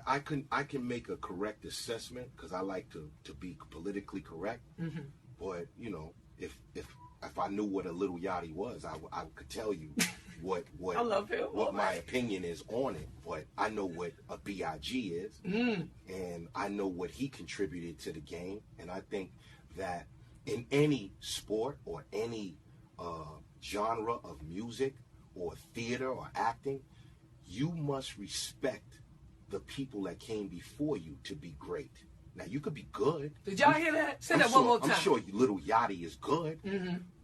I can make a correct assessment because I like to be politically correct. Mm-hmm. But if I knew what a Lil Yachty was, I could tell you what I love him. what my opinion is on it. But I know what a Big is, and I know what he contributed to the game. And I think that in any sport or any genre of music or theater or acting, you must respect the people that came before you to be great. Now, you could be good. Did y'all hear that? Say that one more time. I'm sure Lil Yachty is good,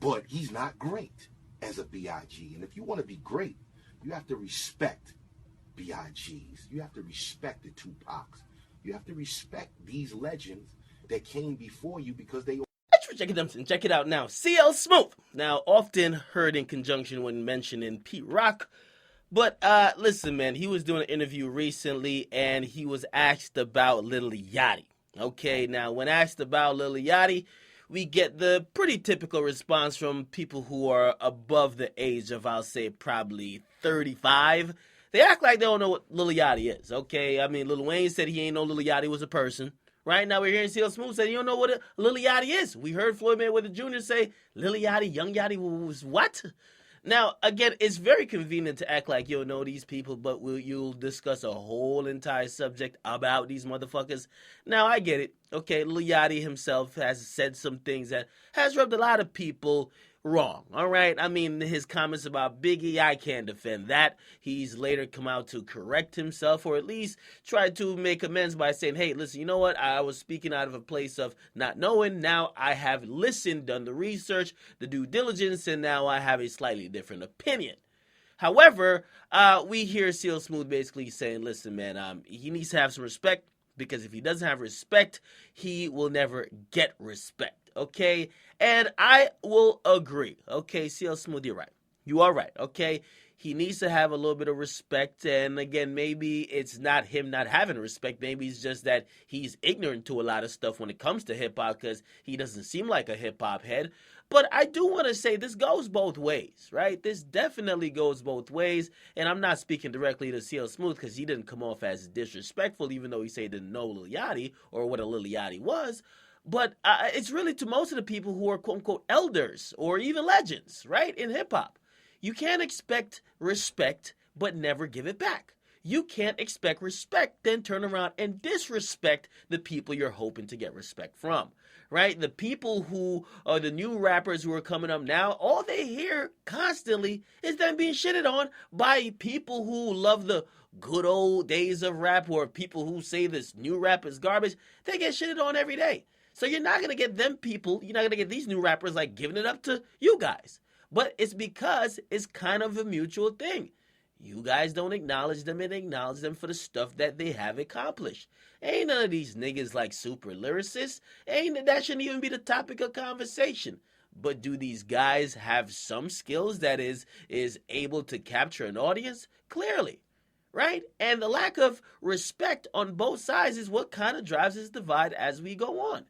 but he's not great as a B.I.G. And if you want to be great, you have to respect B.I.G.'s. You have to respect the Tupacs. You have to respect these legends that came before you because they... Check it out now. CL Smooth. Now, often heard in conjunction when mentioning Pete Rock. But listen, man, he was doing an interview recently, and he was asked about Lil Yachty. Okay, now, when asked about Lil Yachty, we get the pretty typical response from people who are above the age of, I'll say, probably 35. They act like they don't know what Lil Yachty is, okay? I mean, Lil Wayne said he ain't know Lil Yachty was a person. Right now, we're hearing CL Smooth say, you don't know what a Lil Yachty is. We heard Floyd Mayweather Jr. say, Lil Yachty, Young Yachty was what? Now, again, it's very convenient to act like you don't know these people, but you'll discuss a whole entire subject about these motherfuckers. Now, I get it. Okay, Lil Yachty himself has said some things that has rubbed a lot of people wrong, all right? I mean, his comments about Biggie, I can't defend that. He's later come out to correct himself, or at least try to make amends by saying, hey, listen, you know what? I was speaking out of a place of not knowing. Now I have listened, done the research, the due diligence, and now I have a slightly different opinion. However, we hear CL Smooth basically saying, listen, man, he needs to have some respect, because if he doesn't have respect, he will never get respect. Okay, and I will agree. Okay, CL Smooth, you're right. You are right. Okay, he needs to have a little bit of respect, and again, maybe it's not him not having respect. Maybe it's just that he's ignorant to a lot of stuff when it comes to hip hop because he doesn't seem like a hip hop head. But I do want to say this goes both ways, right? This definitely goes both ways, and I'm not speaking directly to CL Smooth because he didn't come off as disrespectful, even though he said he didn't know Lil Yachty or what a Lil Yachty was. But it's really to most of the people who are quote-unquote elders or even legends, right, in hip-hop. You can't expect respect but never give it back. You can't expect respect, then turn around and disrespect the people you're hoping to get respect from, right? The people who are the new rappers who are coming up now, all they hear constantly is them being shitted on by people who love the good old days of rap, or people who say this new rap is garbage. They get shitted on every day. So you're not going to get them people, you're not going to get these new rappers like giving it up to you guys. But it's because it's kind of a mutual thing. You guys don't acknowledge them and acknowledge them for the stuff that they have accomplished. Ain't none of these niggas like super lyricists. That shouldn't even be the topic of conversation. But do these guys have some skills that is able to capture an audience? Clearly. Right? And the lack of respect on both sides is what kind of drives this divide as we go on.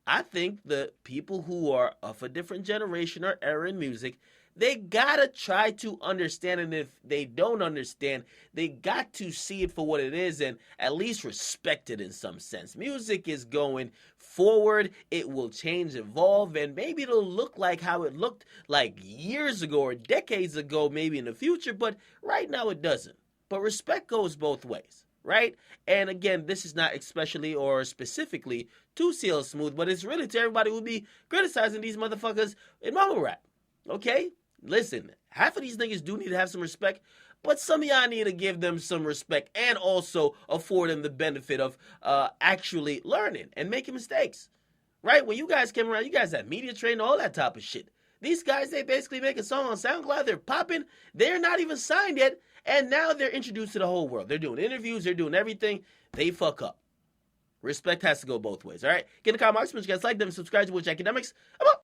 I think the people who are of a different generation or era in music, they gotta try to understand, and if they don't understand, they got to see it for what it is and at least respect it in some sense. Music is going forward, it will change, evolve, and maybe it'll look like how it looked like years ago or decades ago, maybe in the future, but right now it doesn't. But respect goes both ways. Right? And again, this is not especially or specifically to CL Smooth, but it's really to everybody who be criticizing these motherfuckers in mumble rap. Okay? Listen, half of these niggas do need to have some respect, but some of y'all need to give them some respect and also afford them the benefit of actually learning and making mistakes. Right? When you guys came around, you guys had media training, all that type of shit. These guys, they basically make a song on SoundCloud, they're popping, they're not even signed yet, and now they're introduced to the whole world. They're doing interviews, they're doing everything. They fuck up. Respect has to go both ways, all right? Get in the comment box, you guys like them, subscribe to Akademiks. I'm out.